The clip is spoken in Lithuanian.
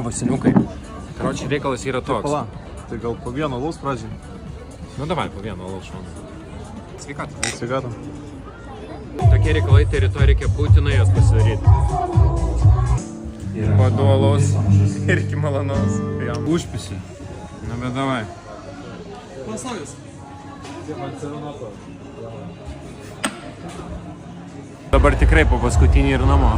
Vasiniukai. Karočiui reikalas yra toks. Pala, tai gal po vieno alaus pradžiai? Nu davai, po vieno alaus šoną. Sveikatą. Sveikatą. Tokie reikalai, tai rytoj reikia būtinai jos pasidaryti. Po 2 alaus irgi malonaus. Užpisi. Nu bet davai. Pasaulis. Dabar tikrai po paskutinį ir namo.